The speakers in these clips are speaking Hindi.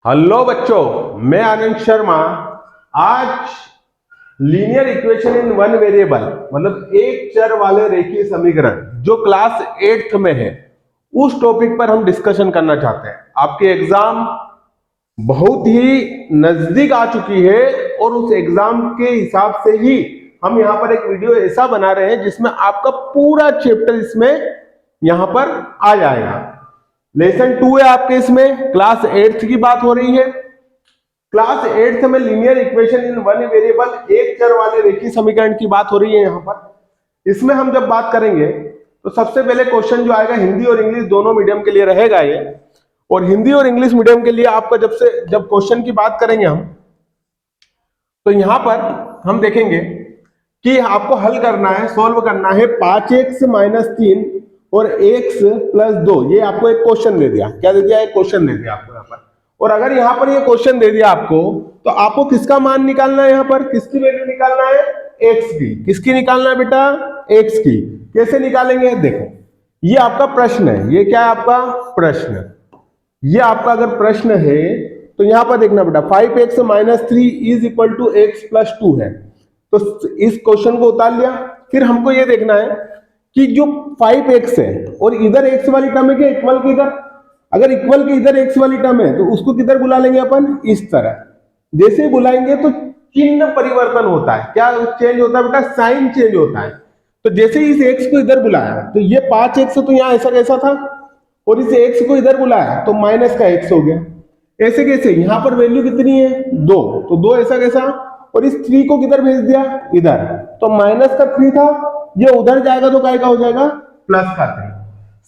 हेलो बच्चों, मैं आनंद शर्मा। आज linear equation in one variable मतलब एक चर वाले रेखीय समीकरण जो क्लास 8th में है उस टॉपिक पर हम डिस्कशन करना चाहते हैं। आपके एग्जाम बहुत ही नजदीक आ चुकी है और उस एग्जाम के हिसाब से ही हम यहाँ पर एक वीडियो ऐसा बना रहे हैं जिसमें आपका पूरा चैप्टर इसमें यहाँ पर आ जाएगा। लेसन 2 है आपके, इसमें क्लास 8th की बात हो रही है। क्लास 8th में linear equation in one variable एक चर वाले रेखीय समीकरण की बात हो रही है। यहाँ पर इसमें हम जब बात करेंगे तो सबसे पहले क्वेश्चन जो आएगा हिंदी और इंग्लिश दोनों मीडियम के लिए रहेगा ये। और हिंदी और इंग्लिश मीडियम के लिए आपका जब क्वेश्चन की बात करेंगे हम तो यहां पर हम देखेंगे कि आपको हल करना है, सॉल्व करना है 5x - 3 और x + 2। ये आपको एक क्वेश्चन दे दिया। क्या दे दिया? एक क्वेश्चन दे दिया आपको यहाँ पर। और अगर यहाँ पर ये क्वेश्चन दे दिया आपको तो आपको किसका मान निकालना है? यहाँ पर किसकी वैल्यू निकालना है? x की। किसकी निकालना है बेटा? x की। कैसे निकालेंगे? देखो, ये आपका प्रश्न है। ये क्या है आपका प्रश्न? ये आपका अगर प्रश्न है तो यहां पर देखना बेटा, 5x - 3 = x + 2 है। तो इस क्वेश्चन को उतार लिया। फिर हमको ये देखना है कि जो 5x है और इधर x वाली टर्म है, क्या इक्वल की इधर? अगर इक्वल की इधर x वाली टर्म है तो उसको किधर बुला लेंगे अपन? इस तरह। जैसे ही बुलाएंगे तो चिन्ह परिवर्तन होता है। क्या चेंज होता है बेटा? साइन चेंज होता है। तो जैसे ही इस x को इधर बुलाया तो ये 5x तो यहाँ ऐसा कैसा था, और इस x को इधर बुलाया तो माइनस का x हो गया। ऐसे कैसे? यहां पर वैल्यू कितनी है? 2, तो 2 ऐसा कैसा? और इस 3 को किधर भेज दिया? इधर। तो माइनस का 3 था, ये उधर जाएगा तो काय का हो जाएगा? प्लस का 3।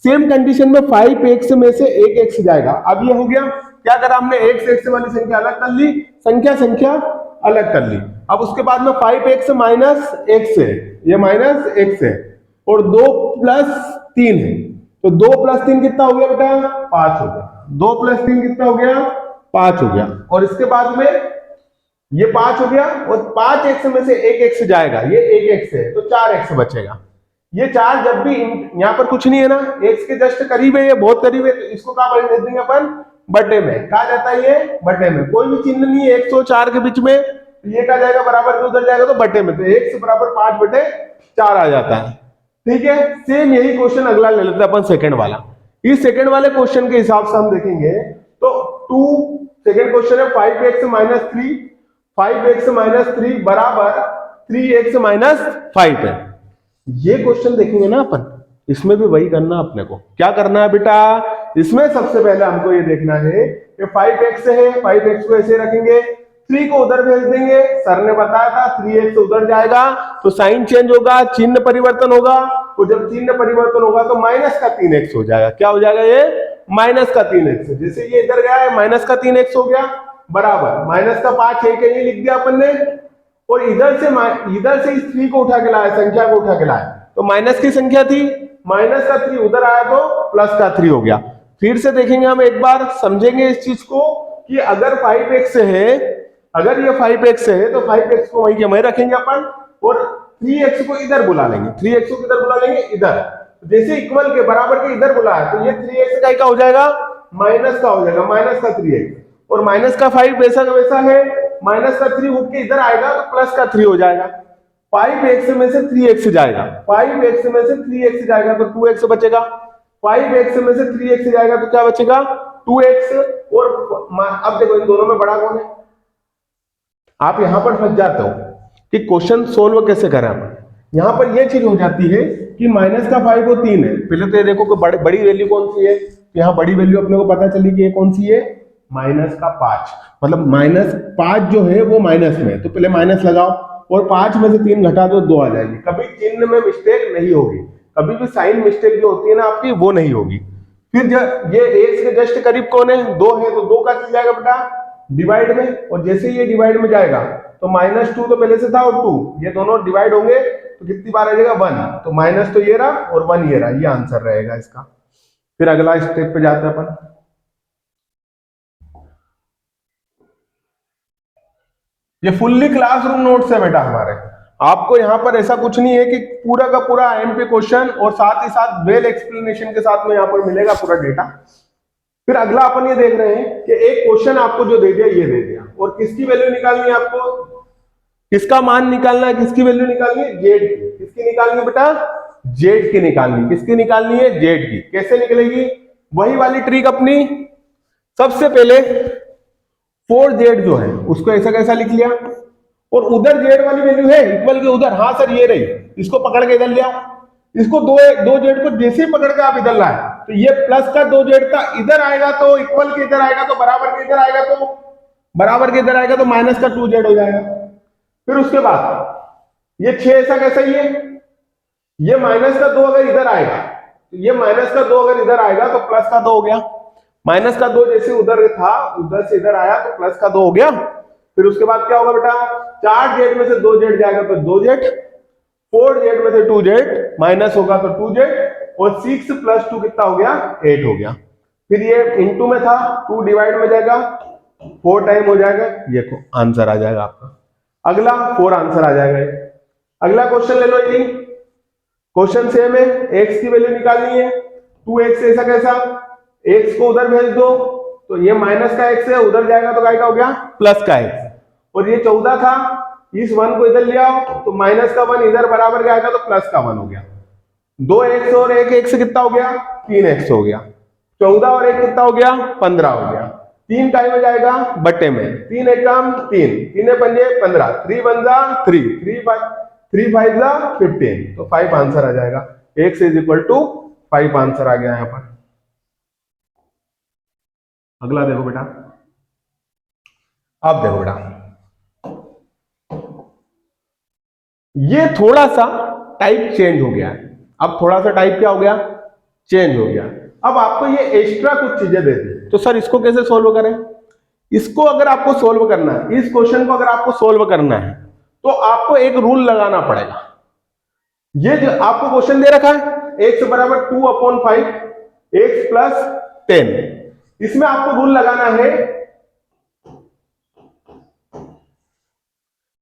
सेम कंडीशन में 5x में से एक x जाएगा। अब ये हो गया। क्या करा हमने? x वाली संख्या अलग कर ली, संख्या अलग कर ली। अब उसके बाद में 5x - x है, ये -x है, और 2 + 3 है। तो 2 + 3 कितना हो गया बेटा? 5 हो गया। 2 + 3 कितना हो गया? 5 हो गया। और इसके बाद में ये 5 हो गया और 5x में से एक x जाएगा, ये 1x है तो 4x बचेगा। ये 4 जब भी यहाँ पर कुछ नहीं है ना, x के जस्ट करीब है, ये बहुत करीब है, तो इसको कहाँ भेज देंगे अपन? बटे में। कहा जाता है ये? बटे में। कोई भी चिन्ह नहीं है 1 और 4 के बीच में, तो ये कहा जाएगा बराबर में, उधर जाएगा तो बटे में, तो x = 5/4 आ जाता है। ठीक है। सेम यही क्वेश्चन अगला ले लेते हैं अपन, सेकंड वाला। इस सेकंड वाले क्वेश्चन के हिसाब से हम देखेंगे तो 2 सेकंड क्वेश्चन है 5x - 3 बराबर 3x - 5 है। ये क्वेश्चन देखेंगे ना अपन, इसमें भी वही करना अपने को। क्या करना है बेटा? इसमें सबसे पहले हमको ये देखना है कि 5x है, 5x को ऐसे रखेंगे, 3 को उधर भेज देंगे। सर ने बताया था 3x उधर जाएगा तो साइन चेंज होगा, चिन्ह परिवर्तन होगा। तो जब चिन्ह परिवर्तन होगा तो माइनस का 3x हो जाएगा। क्या हो जाएगा? ये माइनस का 3x। जैसे ये इधर गया है, माइनस का 3x हो गया, बराबर माइनस का 5 है, कहीं लिख दिया अपन ने। और इधर से इस 3 को उठा के लाया, संख्या को उठा के लाया, तो माइनस की संख्या थी, माइनस का 3 उधर आया तो प्लस का 3 हो गया। फिर से देखेंगे हम, एक बार समझेंगे इस चीज को कि अगर 5x है, अगर ये 5x है तो 5x को वहीं के वहीं रखेंगे अपन, और 3x को इधर बुला लेंगे। 3x को किधर बुला लेंगे? इधर। जैसे इक्वल के बराबर के इधर बुलाया तो ये 3x का हो जाएगा? माइनस का हो जाएगा, माइनस का 3x। और माइनस का 5 वैसा का वैसा है, माइनस का 3 उठ के इधर आएगा तो प्लस का 3 हो जाएगा। 5x में से 3x जाएगा, 5x में से 3x जाएगा तो 2x बचेगा। 5x में से 3x जाएगा तो क्या बचेगा? 2x। और अब देखो इन दोनों में बड़ा कौन है? आप यहां पर फंस जाते हो कि क्वेश्चन सोल्व कैसे करें। यहां पर यह चीज हो जाती है कि माइनस का 5 और 3 है। पहले तो ये देखो कि बड़ी वैल्यू कौन सी है, तो यहां बड़ी वैल्यू अपने को पता चली कि ये कौन सी है? माइनस का 5। मतलब -5 जो है वो माइनस में, तो पहले माइनस लगाओ और 5 में से 3 घटा दो, 2 आ जाएगी। कभी चिन्ह में मिस्टेक नहीं होगी, कभी भी साइन मिस्टेक जो होती है ना आपकी, वो नहीं होगी। फिर जब ये x के जस्ट करीब कौन है? 2 है, तो 2 का चल जाएगा बेटा डिवाइड में। और जैसे ये डिवाइड में जाएगा तो -2 तो पहले से था और 2, ये दोनों डिवाइड होंगे तो कितनी बार आ जाएगा? 1। तो माइनस तो ये रहा और 1 ये रहा, ये आंसर रहेगा इसका। फिर अगला स्टेप पे जाते हैं अपन। ये फुल्ली क्लासरूम नोट्स है बेटा हमारे। आपको यहाँ पर ऐसा कुछ नहीं है कि पूरा का पूरा एमपी क्वेश्चन और साथ ही साथ वेल एक्सप्लेनेशन के साथ में यहाँ पर मिलेगा पूरा डेटा। फिर अगला अपन ये देख रहे हैं कि एक क्वेश्चन आपको जो दे दिया ये दे दिया, और किसकी वैल्यू निकालनी है आपको, किसका मान निकालना है, किसकी वैल्यू निकालनी है, जेड की। किसकी निकालनी है बेटा, जेड की निकालनी है। किसकी निकालनी है, जेड की। कैसे निकलेगी, वही वाली ट्रिक अपनी। सबसे पहले 4z जो है उसको ऐसा कैसा लिख लिया, और उधर जेड वाली वैल्यू है इक्वल के उधर, हाँ सर ये रही, इसको पकड़ के इधर लिया। इसको दो जेड को जैसे ही पकड़ के आप इधर लाए तो ये प्लस का 2z का इधर आएगा तो इक्वल के इधर आएगा, तो बराबर के इधर आएगा, तो बराबर के इधर आएगा तो माइनस का 2z हो जाएगा। फिर उसके बाद ये 6 ऐसा कैसा ही है, ये माइनस का 2 अगर इधर आएगा, ये माइनस का 2 अगर इधर आएगा तो प्लस का 2 हो गया। माइनस का 2 जैसे उधर था उधर से इधर आया तो प्लस का 2 हो गया। फिर उसके बाद क्या होगा बेटा, 4z में से 2z जाएगा तो 2z, 4z में से 2z माइनस होगा तो 2z, और 6 + 2 कितना हो गया, 8 हो गया। फिर ये इनटू में था, 2 डिवाइड में जाएगा, 4 टाइम हो जाएगा, ये को आंसर आ जाएगा आपका। अगला 4 आंसर आ जाएगा। अगला क्वेश्चन ले लो, यही क्वेश्चन सेम है, x की वैल्यू निकालनी है। 2x ऐसा कैसा, x को उधर भेज दो तो ये माइनस का x है, उधर जाएगा तो क्या हो गया, प्लस का x। और ये 14 था, इस 1 को इधर ले आओ तो माइनस का 1 इधर बराबर क्या आएगा, तो प्लस का 1 हो गया। 2x और 1x कितना हो गया, 3x हो गया। 14 और 1 कितना हो गया, 15 हो गया। 3 टाइम में जाएगा बट्टे में, 3 एकम 3, 3 पंजे 15, 3 1 जा 3, 3 5 जा 15, तो 5 आंसर आ जाएगा। x = 5 आंसर आ गया यहां पर। अगला देखो बेटा, अब देखो बेटा, ये थोड़ा सा टाइप चेंज हो गया है। अब थोड़ा सा टाइप क्या हो गया, चेंज हो गया। अब आपको ये एक्स्ट्रा कुछ चीजें दे दी, तो सर इसको कैसे सोल्व करें। इसको अगर आपको सोल्व करना है, इस क्वेश्चन को अगर आपको सोल्व करना है तो आपको एक रूल लगाना पड़ेगा। ये जो आपको क्वेश्चन दे रखा है x = 2/5 x + 10, इसमें आपको रूल लगाना है,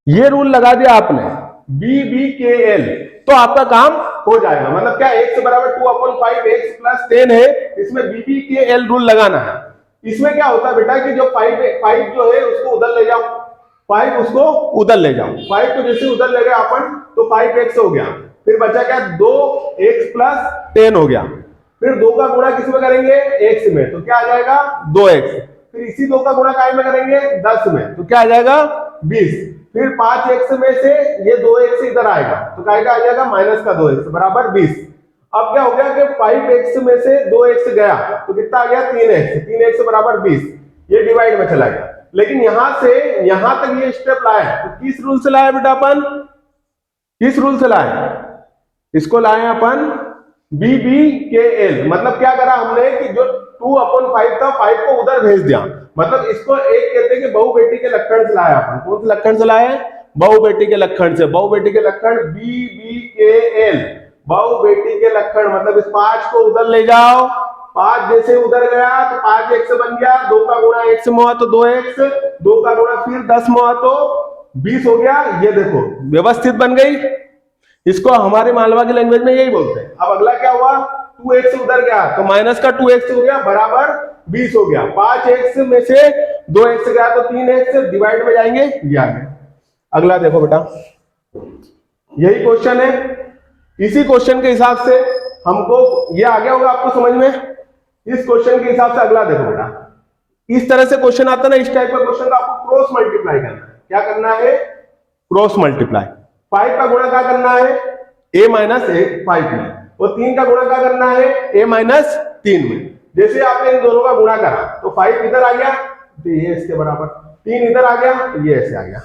ये रूल लगा दिया आपने BBKL, तो आपका काम हो जाएगा। मतलब क्या, x = 2/5 x + 10 है, इसमें BBKL रूल लगाना है। इसमें क्या होता है बेटा कि जो 5 जो है उसको उधर ले जाओ, 5 उसको उधर ले जाओ, 5 को जैसे उधर ले गए अपन तो 5x हो गया। फिर बचा क्या, 2x + 10 हो गया। फिर 2 का गुणा किस में करेंगे, x में, तो क्या आ जाएगा 2x। फिर इसी 2 का गुणा काय में करेंगे, 10 में, तो क्या आ जाएगा 20। फिर 5x में से ये 2x इधर आएगा तो काय का आ जाएगा -2x बराबर 20। अब क्या हो गया कि 5x में से 2x गया तो कितना आ गया, 3x, 3x बराबर 20, ये डिवाइड में चला गया। लेकिन यहां से यहां तक ये स्टेप लाए तो किस रूल से लाए बेटा अपन, किस रूल से लाए, इसको लाए अपन BBKL। मतलब क्या करा हमने कि जो 2/5 था 5 को उधर भेज दिया, मतलब इसको एक कहते हैं कि बहु बेटी के लक्षण से लाया अपन। कौन से लक्षण से लाए, बहु बेटी के लक्षण से। बहु बेटी के लक्षण BBKL, बहु बेटी के लक्षण। मतलब इस 5 को उधर ले जाओ, 5 जैसे उधर गया तो 5x बन गया, 2 का गुणा x में हुआ तो 2x, 2 का गुणा फिर 10 में हुआ तो 20 हो गया। ये देखो व्यवस्थित बन गई, इसको हमारे मालवा की लैंग्वेज में यही बोलते हैं। अब अगला क्या हुआ, 2x उधर गया तो माइनस का 2x हो गया बराबर 20 हो गया। 5x में से 2x गया तो 3x, डिवाइड में जाएंगे ये आ गया। अगला देखो बेटा, यही क्वेश्चन है, इसी क्वेश्चन के हिसाब से हमको ये आ गया होगा आपको समझ में। इस क्वेश्चन के हिसाब से अगला देखो बेटा, इस तरह से क्वेश्चन आता है ना, इस टाइप का क्वेश्चन का आपको क्रॉस मल्टीप्लाई करना है। क्या करना है, क्रॉस मल्टीप्लाई। 5 का गुणा क्या करना है, a - 5 में, और 3 का गुणा क्या करना है, a - 3 में। जैसे आपने इन दोनों का गुणा करा तो 5 इधर आ गया तो ये इसके बराबर, 3 इधर आ गया तो ये ऐसे आ गया।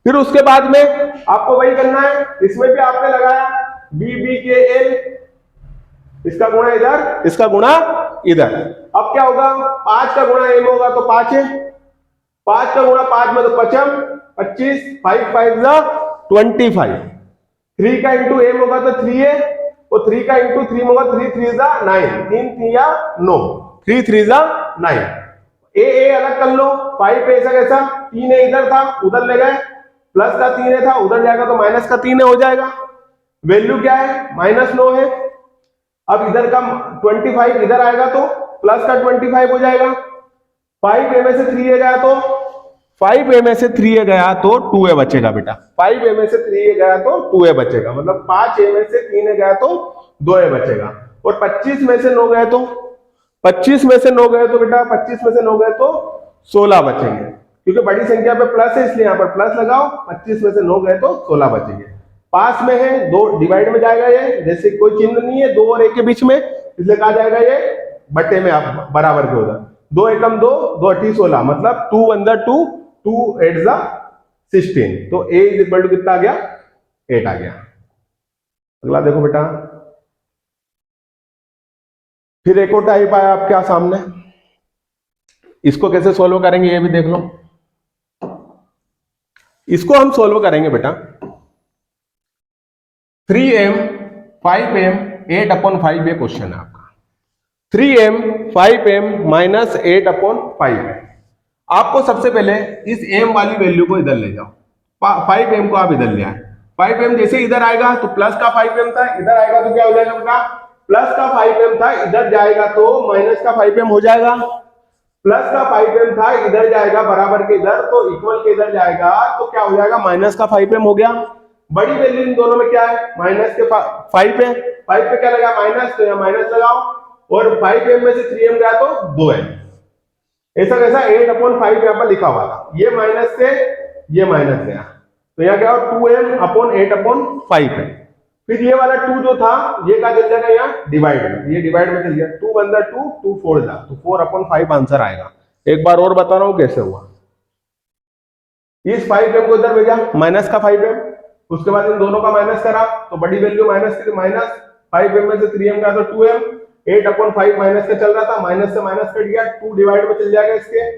फिर उसके बाद में आपको वही करना है, इसमें भी आपने लगाया BBKL, इसका गुणा इधर, इसका गुणा इधर। अब क्या होगा, 5 का गुणा m होगा तो 5 है, 5 का गुणा 5 में तो 55, 25, 5 5 जा 25। 3 का इंटू m होगा तो 3 है, और 3 का इंटू 3 होगा 3 3 जा 9, 3 3 या 9, 3 3 जा 9। ए अलग कर लो, 5 ऐसा कैसा, 3 है इधर था उधर ले गए, प्लस का 3 है था उधर जाएगा तो माइनस का 3 हो जाएगा। वैल्यू क्या है, -9 है। अब इधर का 25 इधर आएगा तो प्लस का 25 हो जाएगा। 5a में से 3a गया तो 5a में से 3a गया तो 2a बचेगा बेटा। 5a में से 3a गया तो 2a बचेगा, मतलब 5a में से 3a गया तो 2a बचेगा। और 25 में से 9 गए तो 25 में से 9 गए तो बेटा 25 में से 9 गए तो 16 बचेंगे, क्योंकि बड़ी संख्या पे प्लस है इसलिए यहां पर प्लस लगाओ। 25 में से 9 गए तो 16 बचेंगे। पास में है, दो डिवाइड में जाएगा ये, जैसे कोई चिन्ह नहीं है 2 और 1 के बीच में, इसलिए कहा जाएगा ये बट्टे में आप बराबर के उधर। 2 एकम 2, 2 अठी 16, मतलब 2 अंदर 2, 2 8 जा 16, तो a इज इक्वल टू कितना आ गया 8 आ गया। अगला देखो बेटा, फिर एक और टाइप आया आपके सामने, इसको कैसे सोल्व करेंगे ये भी देख लो। इसको हम सोल्व करेंगे बेटा 3m 5m 8/5 ये क्वेश्चन है आपका। 3m 5m माइनस 8/5 है। आपको सबसे पहले इस m वाली वैल्यू को इधर ले जाओ, 5m को आप इधर ले आए। 5m जैसे इधर आएगा तो प्लस का 5m था, इधर आएगा तो क्या हो जाएगा बेटा, प्लस का 5m था, इधर जाएगा तो माइनस का 5m हो जाएगा। प्लस का 5m था, इधर जाएगा बराबर के इधर, तो इक्वल के इधर जाएगा तो क्या हो जाएगा माइनस का 5m हो गया। बड़ी वैल्यू इन दोनों में क्या है, माइनस के 5 पे, 5 पे क्या लगा माइनस, तो यहाँ माइनस लगाओ। और 5m में से 3m गया तो 2m, ऐसा कैसा 8/5 यहाँ पर लिखा हुआ था, ये माइनस से ये माइनस गया, तो यहाँ क्या हो 2m/8/5 है। फिर ये वाला 2 जो था ये क्या चल जाएगा यहाँ डिवाइड में, ये डिवाइड में चल गया, 2 अंदर 2, 2 4 जा, तो 4/5 आंसर आएगा। एक बार और बता रहा हूं कैसे हुआ। इस 5m को इधर भेजा माइनस का 5m, उसके बाद इन दोनों का माइनस करा तो बड़ी वैल्यू माइनस की, माइनस 5m में से 3m का तो 2m, 8/5 माइनस का चल रहा था, माइनस से माइनस कट गया, 2 डिवाइड में चल जाएगा इसके,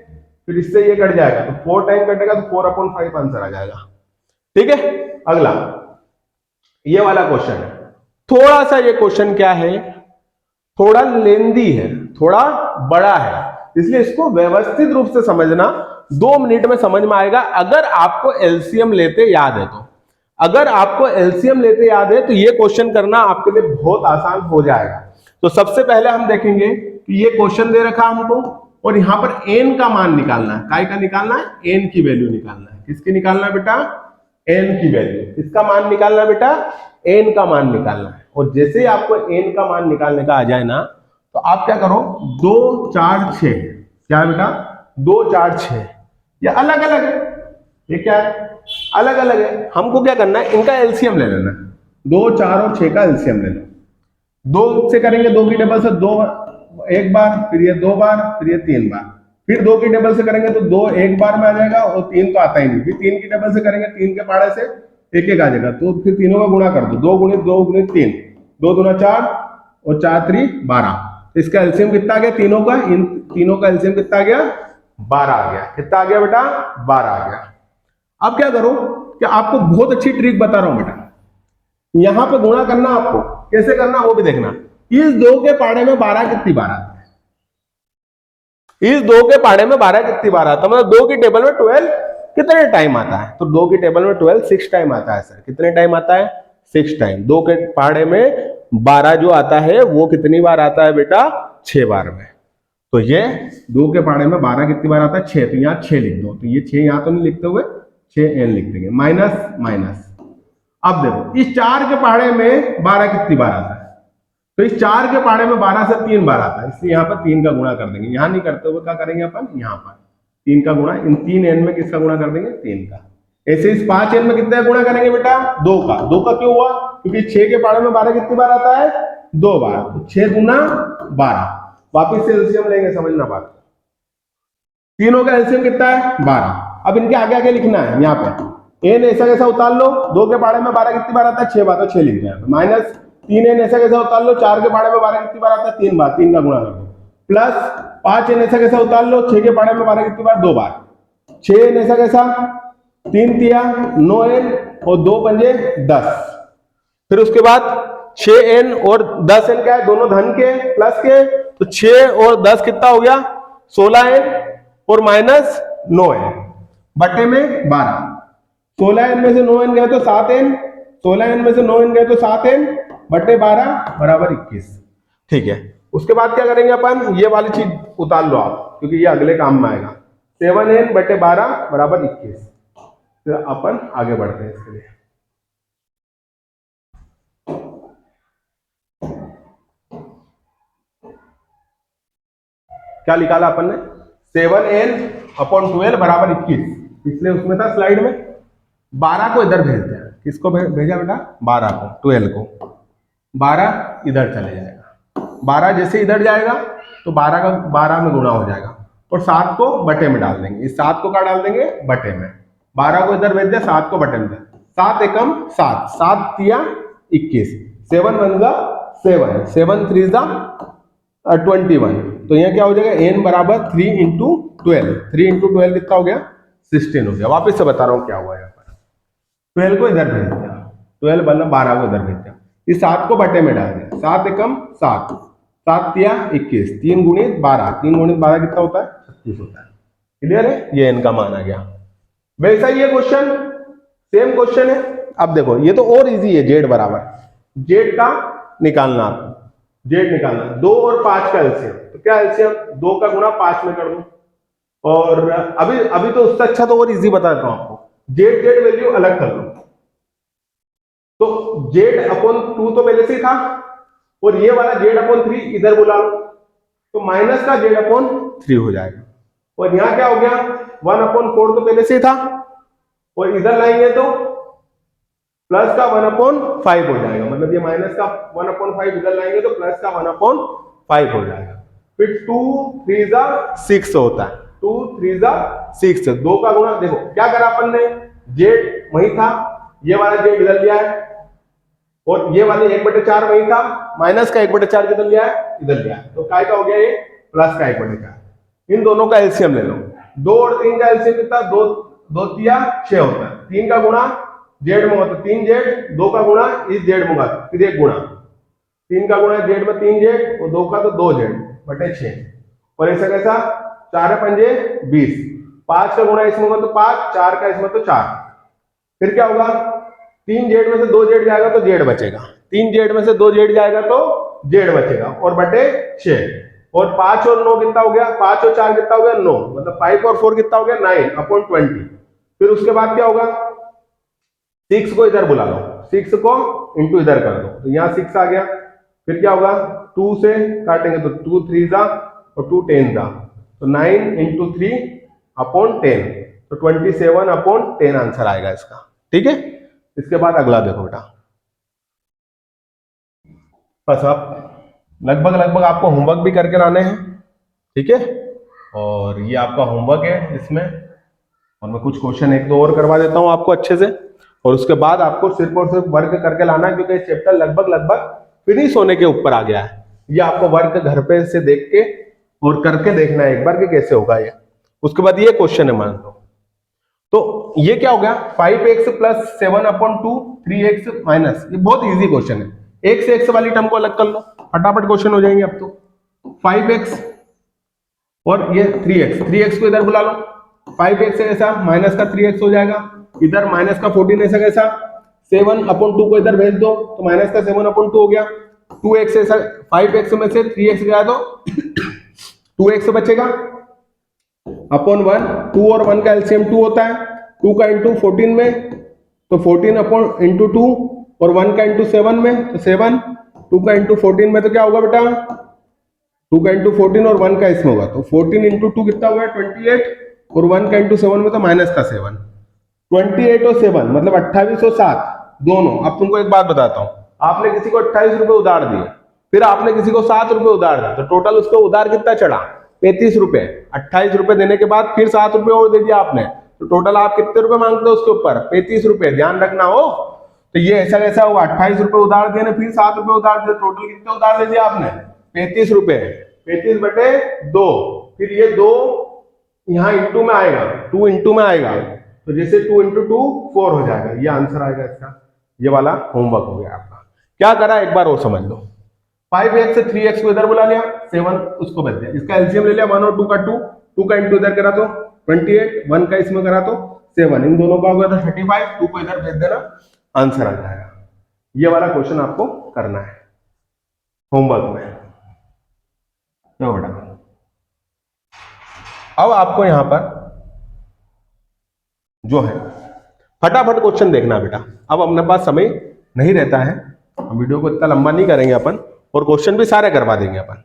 फिर इससे ये कट जाएगा तो 4 टाइम कटेगा तो 4/5 आंसर आ जाएगा। ठीक है, अगला ये वाला क्वेश्चन है। थोड़ा सा ये क्वेश्चन क्या है, थोड़ा लेंदी है, थोड़ा बड़ा है, इसलिए इसको व्यवस्थित रूप से समझना, 2 मिनट में समझ में आएगा अगर आपको एलसीएम लेते याद है तो। अगर आपको एलसीएम लेते याद है तो ये क्वेश्चन करना आपके लिए बहुत आसान हो जाएगा। तो सबसे पहले हम देखेंगे कि ये क्वेश्चन दे रखा हमको और यहां पर एन का मान निकालना है। काय का निकालना है, एन की वैल्यू निकालना है। किसकी निकालना है बेटा, एन की वैल्यू, इसका मान निकालना है बेटा, एन का मान निकालना है। और जैसे ही आपको एन का मान निकालने का आ जाए ना, तो आप क्या करो 2 4 6, क्या है बेटा 2 4 6, ये अलग अलग है, ये क्या है अलग अलग है। हमको क्या करना है, इनका एलसीएम ले लेना, 2 4 और 6 का एलसीएम ले लो। 2 से करेंगे 2 की टेबल से 2 एक बार, फिर ये 2 बार, फिर ये 3 बार, फिर 2 की टेबल से करेंगे तो 2 एक बार में आ जाएगा और 3 तो आता ही नहीं, फिर 3 की टेबल से करेंगे 3 के पाड़े से एक एक आ जाएगा, तो फिर तीनों का गुणा कर दो, 2 गुणित 2 गुणित 3, 2 दूना 4 और 4 3 12। इसका एलसीएम कितना आ गया तीनों का, इन तीनों का एलसीएम कितना आ गया 12 आ गया। कितना आ गया बेटा 12 आ गया। अब क्या करो कि आपको बहुत अच्छी ट्रिक बता रहा हूं बेटा, यहां पे गुणा करना, आपको कैसे करना वो भी देखना। इस 2 के पाड़े में 12 कितनी बार आता है, इस 2 के पाड़े में 12 कितनी बार आता है, मतलब 2 की टेबल में 12 कितने टाइम आता है, तो 2 की टेबल में 12 6 टाइम आता है सर। कितने टाइम आता है 6 टाइम। 2 के पाड़े में 12 जो आता है वो कितनी बार आता है बेटा 6 बार में। तो ये 2 के पाड़े में 12 कितनी बार आता है 6, तो यहाँ 6 लिख दो, तो ये 6 यहाँ तो नहीं लिखते हुए 6n लिख देंगे, माइनस माइनस। अब देखो इस 4 के पहाड़े में 12 कितनी बार आता है, तो इस 4 के पहाड़े में 12 से 3 बार आता है, इसलिए यहाँ पर 3 का गुणा कर देंगे। यहाँ नहीं करते हुए क्या करेंगे अपन, यहाँ पर 3 का गुणा, इन 3n में किसका गुणा कर देंगे 3 का। ऐसे इस 5n में कितने गुणा करेंगे बेटा 2 का। 2 का क्यों हुआ, क्योंकि 6 के पहाड़े में 12 कितनी बार आता है 2 बार, तो 6 गुना 12। वापिस से एलसीएम लेंगे, समझना बात, तीनों का एलसीएम कितना है 12। अब इनके आगे आगे लिखना है, यहाँ पे एन ऐसा कैसा उतार लो, 2 के पाड़े में 12 कितनी बार आता है 6 बार, तो 6 लिख दिया, माइनस 3n ऐसा कैसा उतार लो, 4 के पाड़े में 12 कितनी बार आता है 3 बार, 3 का गुणा कर दो, प्लस 5n ऐसा कैसा उतार लो, 6 के पाड़े में 12 कितनी बार 2 बार, 6n ऐसा कैसा 3 तिया 9n और 2 पंजे 10, फिर उसके बाद 6n और 10n क्या है दोनों धन के प्लस के, तो 6 और 10 कितना हो गया 16n और माइनस 9n बटे में 12। 16n में से 9n गए तो 7n, 16n में से 9n गए तो 7n बटे 12 बराबर 21। ठीक है, उसके बाद क्या करेंगे अपन, ये वाली चीज उतार लो आप, क्योंकि ये अगले काम में आएगा। 7n बटे 12 बराबर 21। फिर अपन आगे बढ़ते हैं इसके लिए। क्या निकाला अपन ने, 7n/12 बराबर 21, पिछले उसमें था स्लाइड में। 12 को इधर भेज दिया, किसको भेजा बेटा, 12 को, 12 को। 12 इधर चले जाएगा, 12 जैसे इधर जाएगा तो 12 का 12 में गुणा हो जाएगा, और 7 को बटे में डाल देंगे। इस 7 को क्या डाल देंगे, बटे में। 12 को इधर भेज दिया, 7 को बटे में दिया। 7 एकम 7, 7 तिया 21, 7 1 जा 7, 7 3 जा 21। तो यहाँ क्या हो जाएगा, n बराबर 3 इंटू 12, 3 इंटू 12 कितना हो गया, 16 हो गया। वापिस से बता रहा हूँ क्या हुआ यहाँ पर, 12 को इधर भेज दिया, 12 मतलब 12 को इधर भेज दिया, इस 7 को बटे में डाल दिया। 7 एकम 7, 7 तिया 21, 3 गुणित 12, 3 गुणित 12 कितना होता है, 36 होता है। क्लियर है, ये n का मान आ गया। वैसा ये क्वेश्चन, सेम क्वेश्चन है। अब देखो ये तो और इजी है, जेड बराबर, जेड का निकालना आपको, जेड निकालना 2 और 5 का एलसीएम। तो क्या एलसीएम, 2 का गुणा 5 में कर दो। और अभी तो उससे अच्छा तो और इजी बताता हूं आपको, जेड जेड वैल्यू अलग कर लो। तो जेड अपॉन 2 तो पहले से ही था, और ये वाला जेड अपॉन 3 इधर बुला लो, तो माइनस का जेड अपॉन 3 हो जाएगा। और यहां क्या हो गया, 1/4 तो पहले से ही था, और इधर लाएंगे तो प्लस का 1/5 हो जाएगा। मतलब ये माइनस का 1/5 इधर लाएंगे तो प्लस का 1/5 हो जाएगा। फिर 2 3 जा 6 होता है, 2 3 जा 6, 2 का गुणा। देखो क्या करा अपन ने, जेड वही था, ये वाला जेड इधर लिया है, और ये वाले 1/4 वही था, माइनस का 1/4 किधर लिया है, इधर लिया है। तो काय का हो गया ये, प्लस का 1/4। इन दोनों का एलसीएम ले लो, 2 और 3 का एलसीएम कितना, 2 तिया 6 होता है। 3 का गुणा जेड में होता है 3 जेड, 2 का गुणा इस जेड में होगा, फिर एक गुणा, 3 का गुणा जेड में 3 जेड, और 2 का तो 2 जेड बटे 6। और ऐसा कैसा, 4 पंजे 20, 5 का गुणा इसमें होगा तो 5, 4 का इसमें तो 4। फिर क्या होगा, 3 जेड में से 2 जेड जाएगा तो जेड बचेगा, 3 जेड में से 2 जेड जाएगा तो जेड बचेगा, और बटे 6। और 5 और 9 कितना हो गया, 5 और 4 कितना हो गया, 9, मतलब 5 और 4 कितना हो गया, 9/20। फिर उसके बाद क्या होगा, 6 को इधर बुला लो, 6 को इंटू इधर कर दो, तो यहाँ 6 आ गया। फिर क्या होगा, 2 से काटेंगे तो 2 3 जा और 2 10 जा, तो 9 इंटू 3/10, तो 27/10 आंसर आएगा इसका। ठीक है, इसके बाद अगला देखो बेटा, बस आप लगभग आपको होमवर्क भी करके लाने हैं। ठीक है, और ये आपका होमवर्क है इसमें, और मैं कुछ क्वेश्चन 1-2 और करवा देता हूं आपको अच्छे से, और उसके बाद आपको सिर्फ और सिर्फ वर्क करके लाना है, क्योंकि चैप्टर लगभग फिनिश होने के ऊपर आ गया है। ये आपको वर्क घर पे से देख के और करके देखना है एक बार कि कैसे होगा ये। उसके बाद ये क्वेश्चन है मान लो, तो ये क्या हो गया, 5x + 7/2 3x माइनस, ये बहुत इजी क्वेश्चन है। x से x वाली टर्म को अलग कर लो, फटाफट क्वेश्चन हो जाएंगे। अब तो 5x और ये 3x को इधर बुला लो, 5x से ऐसा माइनस का 3x हो जाएगा, इधर माइनस का 14 ऐसा कैसा, 7/2 को इधर भेज दो तो माइनस का 7/2 हो गया। 2x ऐसा, 5x में से 3x गया तो 2x बचेगा अपॉन 1, 2 और 1 का एलसीएम 2 होता है, 2 का इंटू 14 में तो 14 अपॉन इंटू 2, और 1 का इंटू 7 में तो 7, 2 का इंटू 14 में तो क्या होगा बेटा, 2 का इंटू 14 और 1 का इसमें होगा, तो 14 इंटू 2 कितना हुआ 28, और 1 का इंटू 7 में तो माइनस का 7, 28 और 7 मतलब 28 और 7 दोनों। अब तुमको एक बात बताता हूं, आपने किसी को 28 रुपए उधार दिए, फिर आपने किसी को 7 रुपए उधार दिया, तो टोटल उसको उधार कितना चढ़ा, 35 रुपए। 28 रुपए देने के बाद फिर 7 रुपए और दे दिया आपने, तो टोटल आप कितने रुपए मांगते हो उसके ऊपर, 35 रुपए। ध्यान रखना हो, तो ये ऐसा कैसा हुआ, 28 रुपए उधार दिए, फिर 7 रुपए उधार दिए, टोटल कितने उधार दे दिया आपने, 35 रुपए। 35/2, फिर ये 2 यहाँ इंटू में आएगा, 2 इंटू में आएगा, तो जैसे 2 इंटू 2 4 हो जाएगा, ये आंसर आएगा इसका। ये वाला होमवर्क हो गया आपका। क्या करा एक बार और समझ लो, 5x से 3x को इधर बुला लिया, 7 उसको बच दिया, इसका एलसीएम ले लिया 1 और 2 का 2 का इंटू इधर करा तो 28, 1 का इसमें करा तो 7, इन दोनों का हो गया था 35, 2 को इधर भेज देना, आंसर आ जाएगा। ये वाला क्वेश्चन आपको करना है होमवर्क में। देखो बेटा, अब आपको यहां पर जो है फटाफट क्वेश्चन देखना बेटा। अब अपने पास समय नहीं रहता है, हम वीडियो को इतना लंबा नहीं करेंगे अपन, और क्वेश्चन भी सारे करवा देंगे अपन।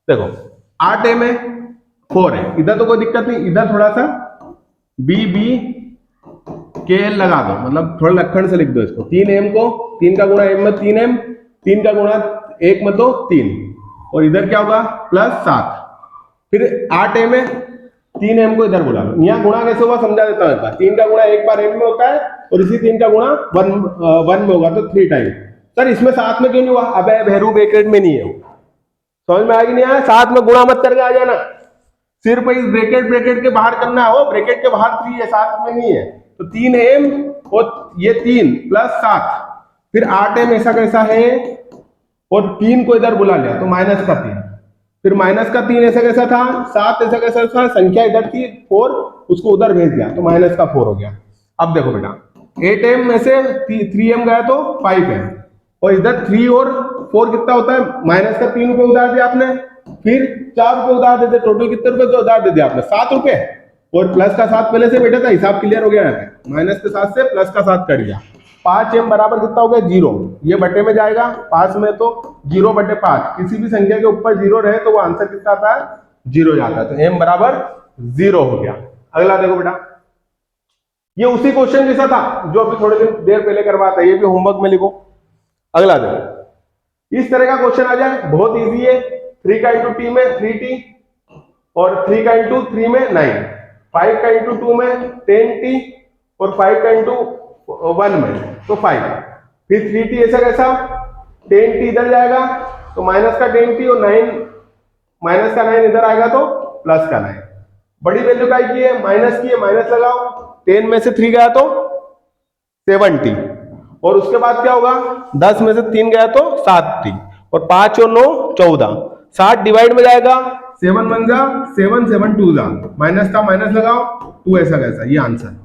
देखो 8 में 4 है, इधर तो कोई दिक्कत नहीं, इधर थोड़ा सा BBKL लगा दो, मतलब थोड़ा लखन से लिख दो इसको। 3M को 3 का गुणा M में 3M, 3 का गुणा 1 में तो 3, और इधर क्या होगा +7। फिर 8M में 3M को इधर बुला लो। यहाँ गुणा कैसे होगा समझा देता हूं। 3 का गुणा एक बार M में होता है, और इसी 3 का गुणा 1 में होगा, तो 3 टाइम। सर इसमें साथ में क्यों नहीं हुआ? अबे भैरू ब्रैकेट में नहीं है, समझ में आएगी नहीं आया? साथ में गुणा मत करके आ जाना, सिर्फ इस ब्रैकेट के बाहर करना है। वो ब्रैकेट के बाहर 3 है, साथ में नहीं है। तो 3M और ये 3 +7, फिर 8M ऐसा कैसा है, और 3 को इधर बुला लिया तो -3, फिर -3 ऐसा कैसा था, 7 ऐसा कैसा था, संख्या इधर थी 4, उसको उधर भेज दिया तो -4 हो गया। अब देखो बेटा 8M में से 3M गया तो 5M, और इधर 3 और 4 कितना होता है, -3 रुपए उधार दिया आपने, फिर 4 रुपए उधार दे दिया, टोटल कितने रुपए उधार दे दिया आपने, 7 रुपए, और प्लस का 7 पहले से बैठा था, हिसाब क्लियर हो गया है। माइनस के 7 से प्लस का 7 कट गया, 5M बराबर कितना हो गया 0, ये बटे में जाएगा, 5 में तो 0/5, किसी भी संख्या के ऊपर 0 रहे तो वो आंसर कितना आता है 0 जाता है, तो M बराबर 0 हो गया। अगला देखो बेटा, ये उसी क्वेश्चन जैसा था जो अभी थोड़ी देर पहले करवाया था, ये भी होमवर्क में लिखो। अगला देखो, इस तरह का क्वेश्चन आ जाए, बहुत इजी है। 3 का इंटू T में 3T, और 3 का इंटू 3 में 9, 5 का इंटू 2 में 10T, और 5 का इंटू 1 में तो 5, फिर 3T ऐसा कैसा, 10T इधर जाएगा तो माइनस का 10T, और 9 माइनस का 9 इधर आएगा तो प्लस का 9। बड़ी वैल्यू का की है, माइनस की है, माइनस लगाओ, 10 में से 3 गया तो 7T, और उसके बाद क्या होगा, 10 में से 3 गया तो 7T, और 5 और 9 14, 7 डिवाइड में जाएगा, 7 1 जा 7, 7 2 जा, माइनस का माइनस लगाओ, 2 ऐसा कैसा, ये आंसर।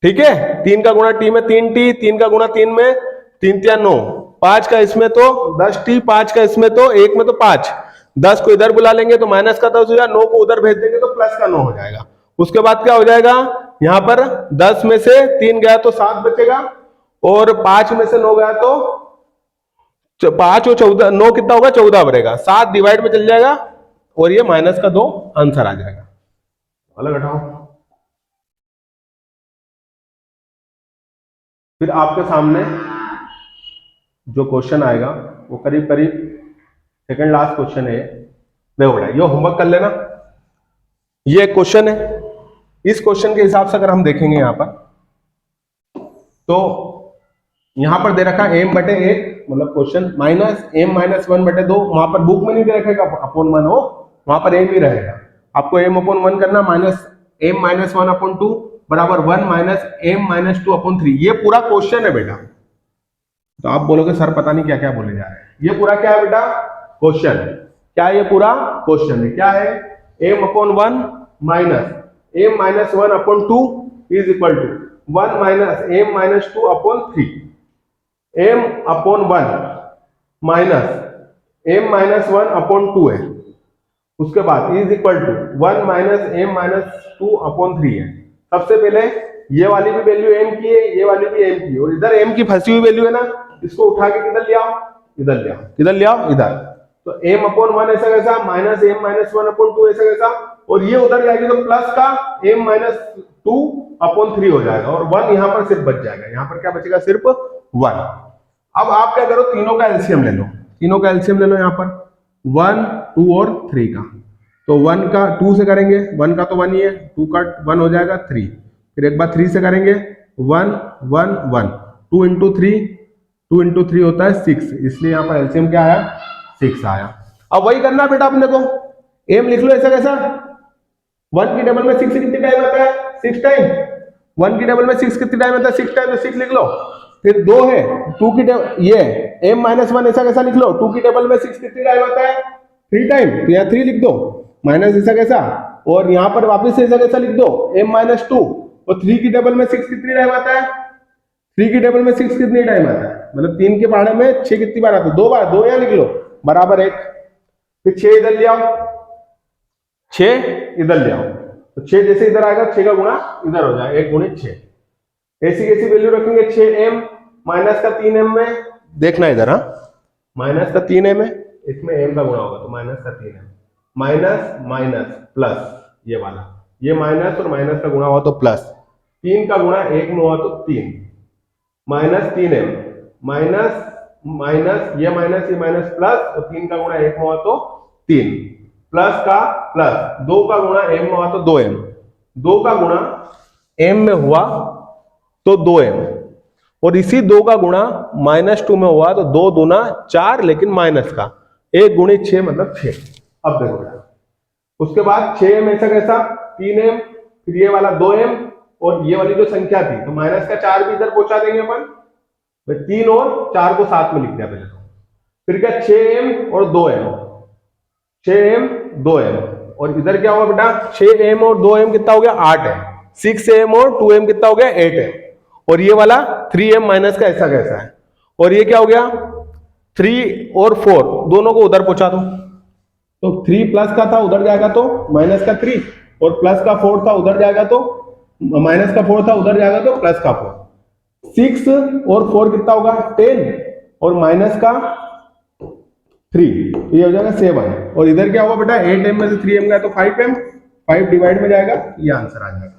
ठीक है, 3 का गुणा T में 3T, 3 का गुणा 3 में 3 3 9, 5 का इसमें तो 10T, 5 का इसमें तो 1 में तो 5, 10 को इधर बुला लेंगे तो माइनस का 10 हो जाएगा, 9 को उधर भेज देंगे तो प्लस का 9 हो जाएगा। उसके बाद क्या हो जाएगा, यहां पर 10 में से 3 गया तो 7 बचेगा, और 5 में से 9 गया तो 5 और 14, 9 कितना होगा 14 बनेगा, 7 डिवाइड में चल जाएगा, और ये माइनस का 2 आंसर आ जाएगा। अलग हटाओ, फिर आपके सामने जो क्वेश्चन आएगा वो करीब करीब सेकंड लास्ट क्वेश्चन है। देखो बेटा, ये होमवर्क कर लेना, ये क्वेश्चन है। इस क्वेश्चन के हिसाब से अगर हम देखेंगे यहां पर, तो यहां पर दे रखा है M/1, मतलब क्वेश्चन -M - 1/2, वहां पर बुक में नहीं दे रखेगा /1 हो, वहां पर M ही रहेगा। आपको M/1 करना, -M - 1/2 बराबर 1 -M - 2/3, ये पूरा क्वेश्चन है बेटा। तो आप बोलोगे सर पता नहीं क्या क्या बोले जा रहे हैं, ये पूरा क्या है बेटा, क्वेश्चन है। क्या ये पूरा क्वेश्चन है, क्या है, M/1 -M - 1/2 is equal to 1 -M - 2/3, M/1 -M - 1/2 है, उसके बाद इज इक्वल टू 1 -M - 2/3 है। सबसे पहले ये वाली भी वैल्यू M की है, ये वाली भी M की है, और इधर M की फंसी हुई वैल्यू है ना, इसको उठा के किधर ले आओ, इधर ले आओ, किधर ले आओ, इधर। तो M/1 ऐसा कैसा, -M - 1/2 ऐसा कैसा, और ये उधर जाएगी तो प्लस का M - 2/3 हो जाएगा, और 1 यहां पर सिर्फ बच जाएगा, यहां पर क्या बचेगा, सिर्फ 1। अब आप क्या करो, तीनों का एलसीएम ले लो, तीनों का एलसीएम ले लो, यहां पर 1 2 और 3 का। तो 1 का 2 से करेंगे, 1 का तो 1 ही है, 2 का 1 हो जाएगा 3, फिर एक बार 3 से करेंगे 1 1 1, 2 × 3, 2 × 3 होता है 6, इसलिए यहाँ पर एलसीएम क्या आया, 6 आया। अब वही करना बेटा अपने को, M लिख लो ऐसा कैसा, 1 की टेबल में 6 कितनी टाइम आता है, 6 टाइम, 1 की टेबल में 6 कितनी टाइम आता है, 6 टाइम, तो 6 लिख लो। फिर 2 है, 2 की टेबल, ये M - 1 ऐसा कैसा लिख लो, 2 की टेबल में 6 कितनी टाइम आता है, 3 टाइम, तो यहाँ 3 लिख दो, माइनस ऐसा कैसा, और यहाँ पर वापस से ऐसा कैसा लिख दो M - 2, और 3 की टेबल में 6 कितनी टाइम आता है, 3 की टेबल में 6 कितनी टाइम आता है, मतलब 3 के पहाड़े में 6 कितनी बार आता है, 2 बार, 2 यहाँ लिख लो, बराबर 1। फिर 6 इधर ले आओ, 6 इधर ले आओ, तो 6 जैसे इधर आएगा 6 का गुणा इधर हो जाएगा 1 गुणित 6। ऐसी कैसी वैल्यू रखेंगे 6m माइनस का 3m में देखना इधर, हाँ माइनस का 3m है, इसमें m का गुणा होगा तो माइनस का 3m, माइनस माइनस प्लस ये वाला, ये माइनस और माइनस का गुणा हुआ तो प्लस, 3 का गुणा 1 में हुआ तो 3 माइनस 3m माइनस माइनस ये माइनस प्लस और 3 का गुणा 1 में हुआ तो 3 प्लस का प्लस 2 का गुणा m में हुआ तो 2m, 2 का गुणा m में हुआ तो 2m और इसी 2 का गुणा -2 में हुआ तो 2 दूना 4 लेकिन माइनस का 1 गुणित 6 मतलब 6। अब देखो उसके बाद 6m ऐसा कैसा 3m फिर ये वाला 2m और ये वाली जो संख्या थी तो माइनस का 4 भी इधर पहुंचा देंगे अपन, 3 और 4 को साथ में लिख दिया पहले तो, फिर क्या 6m और 2m, 6m 2m और इधर क्या हुआ बेटा 6m और 2m कितना हो गया 8 है, 6m और 2m कितना हो गया 8 है और ये वाला 3m माइनस का ऐसा कैसा है और ये क्या हो गया 3 और 4 दोनों को उधर पहुंचा दो, तो 3 प्लस का था उधर जाएगा तो माइनस का 3 और प्लस का 4 था उधर जाएगा तो माइनस का 4 था उधर जाएगा तो प्लस का 4, 6 और 4 कितना होगा 10 और माइनस का 3 ये हो जाएगा 7 और इधर क्या होगा बेटा 8m में से 3m गया तो 5m, 5 डिवाइड में जाएगा ये आंसर आ जाएगा।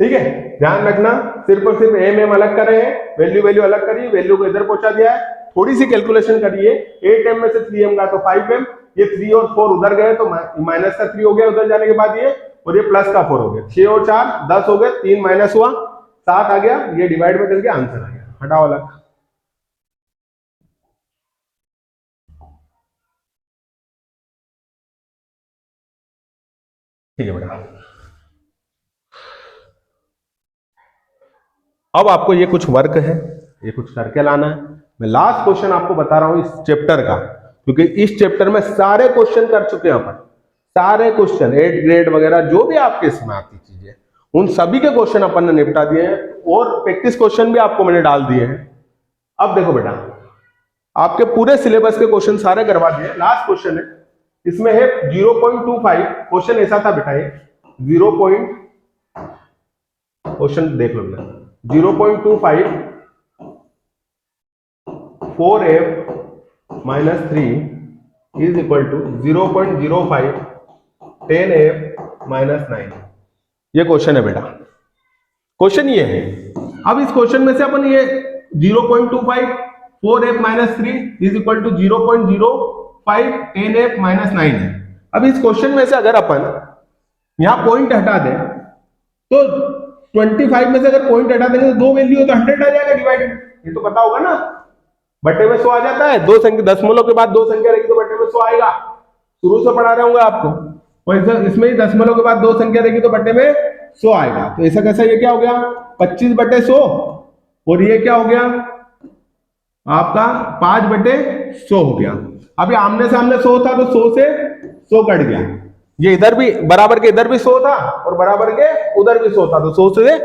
ठीक है, ध्यान रखना सिर्फ और सिर्फ m अलग कर रहे हैं, वैल्यू अलग करिए, वैल्यू को इधर पहुंचा दिया है, थोड़ी सी कैलकुलेशन करिए, 8m में से 3m गया तो 5m, ये 3 और 4 उधर गए तो माइनस का 3 हो गया उधर जाने के बाद ये और ये प्लस का 4 हो गया, 6 और 4 10 हो गए, 3 माइनस हुआ 7 आ गया, ये डिवाइड में चल के आंसर आ गया, हटाओ अलग। ठीक है बेटा, अब आपको ये कुछ वर्क है, ये कुछ करके लाना है। मैं लास्ट क्वेश्चन आपको बता रहा हूं इस चैप्टर का, क्योंकि इस चैप्टर में सारे क्वेश्चन कर चुके हैं अपन, सारे क्वेश्चन 8 ग्रेड वगैरह जो भी आपके इसमें आती चीजें उन सभी के क्वेश्चन अपन ने निपटा दिए हैं और प्रैक्टिस क्वेश्चन भी आपको मैंने डाल दिए हैं। अब देखो बेटा आपके पूरे सिलेबस के क्वेश्चन सारे करवा दिए, लास्ट क्वेश्चन है, इसमें है 0.25, क्वेश्चन ऐसा था बेटा ये 0. क्वेश्चन देख लो बेटा 0.25 4f minus 3 is equal to 0.05 10f minus 9, ये क्वेश्चन है बेटा, क्वेश्चन ये है। अब इस क्वेश्चन में से अपन ये 0.25 4f minus 3 is equal to 0.05 10f minus 9 है। अब इस क्वेश्चन में से अगर अपन यहां पॉइंट हटा दें तो 25 में से अगर पॉइंट हटा देंगे तो 2 वैल्यू हो तो 100 आ जाएगा डिवाइड में, ये तो पता होगा ना, बट्टे में 100 आ जाता है, 2 संख्या दशमलव के बाद 2 संख्या रहेगी तो बट्टे में 100 आएगा, शुरू से पढ़ा रहे होंगे आपको, और इसमें ही दशमलव के बाद 2 संख्या रहेगी तो बट्टे में 100 आएगा, तो ऐसा कैसा ये क्या हो गया 25/100 और ये क्या हो गया आपका 5/100 हो गया। अभी आमने सामने 100 था तो 100 से 100 कट गया, ये इधर भी बराबर के इधर भी 100 था और बराबर के उधर भी 100 था तो 100 से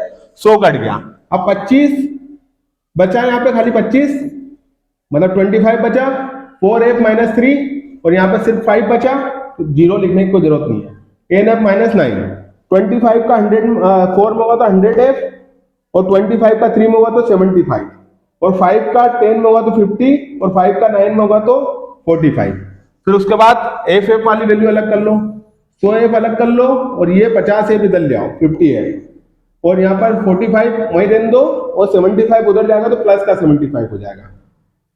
100 कट गया। अब 25 बचा यहाँ पे खाली 25 मतलब 25 बचा, 4f minus 3 और यहाँ पे सिर्फ 5 बचा तो 0 लिखने की कोई जरूरत नहीं है, nf minus 9, 25 का 4 में होगा तो 100f और 25 का 3 में होगा तो 75 और 5 का 10 में होगा तो 50 और 5 का 9 में होगा तो 45। फिर उसके बाद एफ वाली वैल्यू अलग कर लो, 100f अलग कर लो और ये 50f इधर ले आओ 50f और यहाँ पर 45 वही रहने दो और 75 उधर जाएगा तो प्लस का 75 हो जाएगा,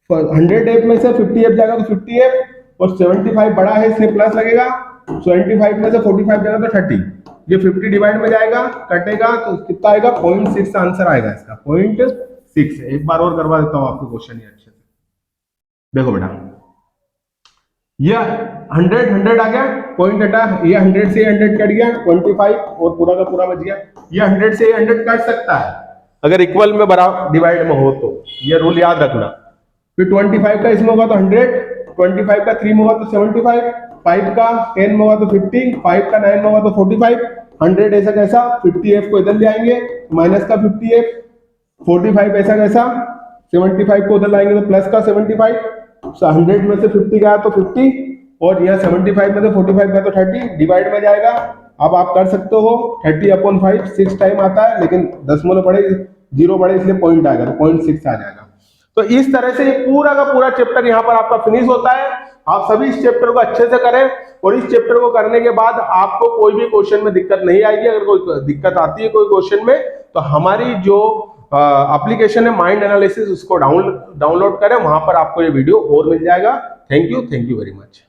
100f में से 50f जाएगा तो 50f और 75 बड़ा है इसलिए प्लस लगेगा, 75 में से 45 जाएगा तो 30, ये 50 डिवाइड में जाएगा कटेगा तो कितना आएगा 0.6 आंसर आएगा इसका 0.6। एक बार और करवा देता हूं आपको क्वेश्चन ये अच्छे से देखो बेटा, ये 100 आ गया, पॉइंट हटा, ये 100 से 100 कट गया 25 और पूरा का पूरा बच गया, ये 100 से 100 कट सकता है अगर इक्वल में बराबर डिवाइड में हो तो, ये रूल याद रखना। फिर 25 का इसमें होगा तो 100, 25 का 3 में होगा तो 75, 5 का 10 में होगा तो 50, 5 का 9 में होगा तो 45, 100 ऐसा कैसा 50f को इधर ले आएंगे माइनस का 50f, 45 ऐसा कैसा 75 को उधर लाएंगे तो प्लस का 75, 100 में से 50 गया तो 50 और यहाँ 75 में तो 45 का तो 30 डिवाइड में जाएगा। अब आप कर सकते हो 30/5 6 टाइम आता है, लेकिन दशमलव पड़े, जीरो पड़े इसलिए पॉइंट आएगा, तो 0.6 आ जाएगा। तो इस तरह से ये पूरा का पूरा चैप्टर यहाँ पर आपका फिनिश होता है। आप सभी इस चैप्टर को अच्छे से करें, और इस चैप्टर को करने के बाद आपको कोई भी क्वेश्चन में दिक्कत नहीं आएगी। अगर कोई दिक्कत आती है कोई क्वेश्चन में, तो हमारी जो एप्लीकेशन है माइंड एनालिसिस, उसको डाउनलोड करें, वहां पर आपको ये वीडियो और मिल जाएगा। Thank you very much.